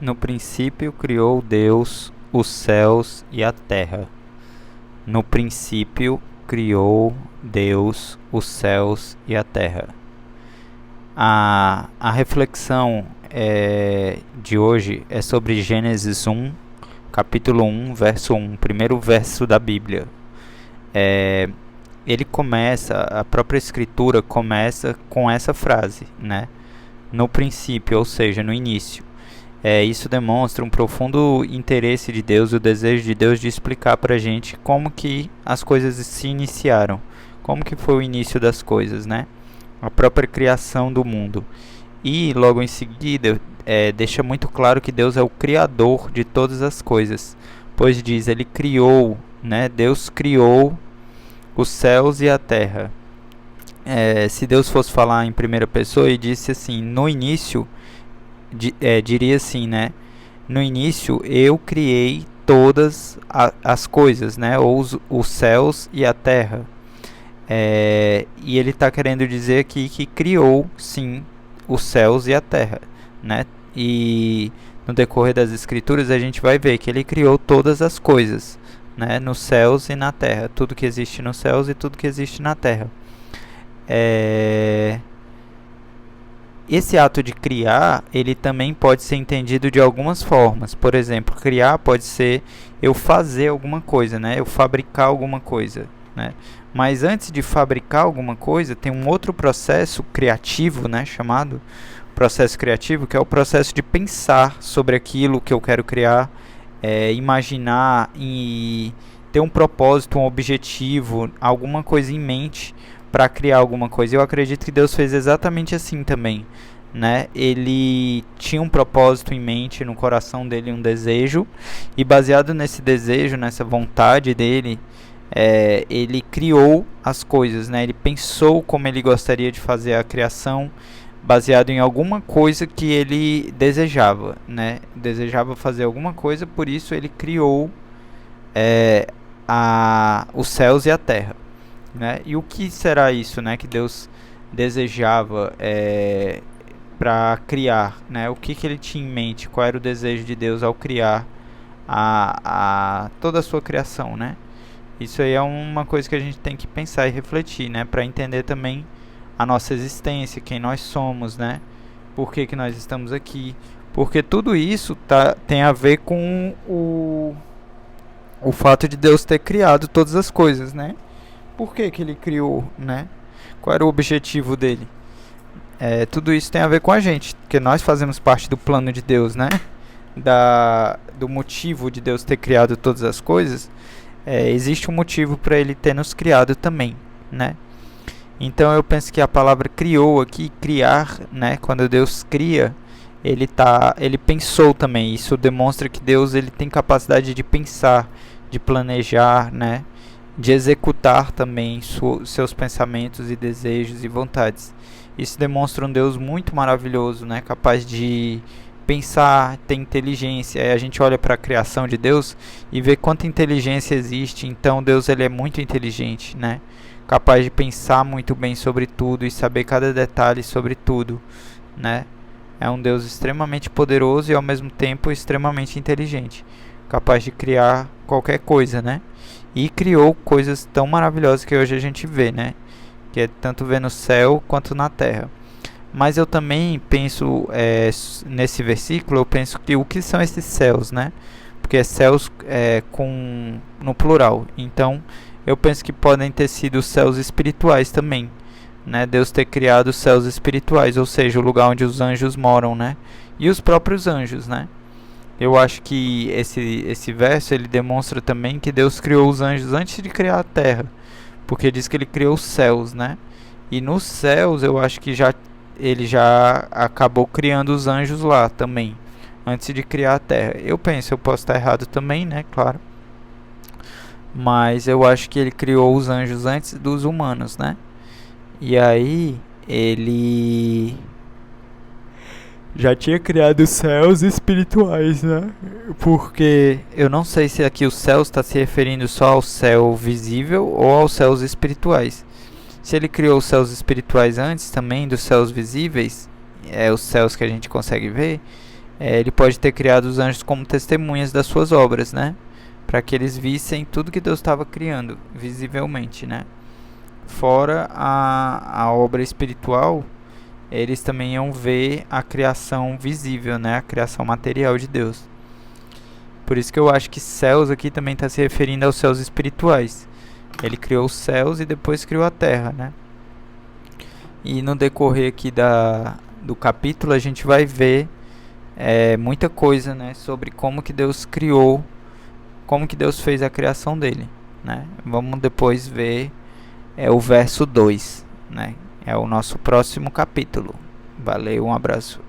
No princípio criou Deus os céus e a terra. No princípio criou Deus os céus e a terra. A reflexão de hoje é sobre Gênesis 1, capítulo 1, verso 1, primeiro verso da Bíblia. Ele começa, a própria escritura começa com essa frase, né? No princípio, ou seja, no início. Isso demonstra um profundo interesse de Deus, o desejo de Deus de explicar para a gente como que as coisas se iniciaram, como que foi o início das coisas, né? A própria criação do mundo. E logo em seguida deixa muito claro que Deus é o criador de todas as coisas, pois diz, ele criou, né? Deus criou os céus e a terra. Se Deus fosse falar em primeira pessoa e disse assim, no início, diria assim, né? No início eu criei todas as coisas, né? Ou os céus e a terra. E ele está querendo dizer aqui que criou, sim, os céus e a terra, né? E no decorrer das escrituras a gente vai ver que ele criou todas as coisas, né? Nos céus e na terra, tudo que existe nos céus e tudo que existe na terra. Esse ato de criar, ele também pode ser entendido de algumas formas. Por exemplo, criar pode ser eu fazer alguma coisa, né? Eu fabricar alguma coisa, né? Mas antes de fabricar alguma coisa, tem um outro processo criativo, né? Chamado processo criativo, que é o processo de pensar sobre aquilo que eu quero criar, imaginar e ter um propósito, um objetivo, alguma coisa em mente para criar alguma coisa. Eu acredito que Deus fez exatamente assim também, né? Ele tinha um propósito em mente, no coração dele um desejo, e baseado nesse desejo, nessa vontade dele, ele criou as coisas, né? Ele pensou como ele gostaria de fazer a criação, baseado em alguma coisa que ele desejava, né? Desejava fazer alguma coisa, por isso ele criou os céus e a terra. Né? E o que será isso, né, que Deus desejava para criar, né? O que ele tinha em mente? Qual era o desejo de Deus ao criar toda a sua criação, né? Isso aí é uma coisa que a gente tem que pensar e refletir, né, para entender também a nossa existência, quem nós somos, né? Por que nós estamos aqui? Porque tudo isso tem a ver com o fato de Deus ter criado todas as coisas, né? Por que ele criou, né? Qual era o objetivo dele? Tudo isso tem a ver com a gente, porque nós fazemos parte do plano de Deus, né? Do motivo de Deus ter criado todas as coisas. Existe um motivo para ele ter nos criado também, né? Então eu penso que a palavra criou aqui, criar, né? Quando Deus cria, ele pensou também. Isso demonstra que Deus ele tem capacidade de pensar, de planejar, né? De executar também seus pensamentos e desejos e vontades. Isso demonstra um Deus muito maravilhoso, né? Capaz de pensar, ter inteligência. Aí a gente olha para a criação de Deus e vê quanta inteligência existe. Então Deus ele é muito inteligente, né? Capaz de pensar muito bem sobre tudo e saber cada detalhe sobre tudo, né? É um Deus extremamente poderoso e ao mesmo tempo extremamente inteligente, capaz de criar qualquer coisa, né? E criou coisas tão maravilhosas que hoje a gente vê, né? Que é tanto ver no céu quanto na terra. Mas eu também penso, nesse versículo, eu penso que o que são esses céus, né? Porque céus no plural. Então, eu penso que podem ter sido os céus espirituais também, né? Deus ter criado os céus espirituais, ou seja, o lugar onde os anjos moram, né? E os próprios anjos, né? Eu acho que esse verso ele demonstra também que Deus criou os anjos antes de criar a terra, porque diz que ele criou os céus, né? E nos céus eu acho que ele já acabou criando os anjos lá também, antes de criar a terra. Eu posso estar errado também, né? Claro. Mas eu acho que ele criou os anjos antes dos humanos, né? E aí ele já tinha criado os céus espirituais, né? Porque eu não sei se aqui o céu está se referindo só ao céu visível ou aos céus espirituais. Se ele criou os céus espirituais antes também dos céus visíveis, os céus que a gente consegue ver, Ele pode ter criado os anjos como testemunhas das suas obras, né? Para que eles vissem tudo que Deus estava criando, visivelmente, né? Fora a obra espiritual, eles também iam ver a criação visível, né? A criação material de Deus. Por isso que eu acho que céus aqui também está se referindo aos céus espirituais. Ele criou os céus e depois criou a terra, né? E no decorrer aqui do capítulo a gente vai ver muita coisa, né? Sobre como que Deus criou, como que Deus fez a criação dele, né? Vamos depois ver o verso 2, né? É o nosso próximo capítulo. Valeu, um abraço.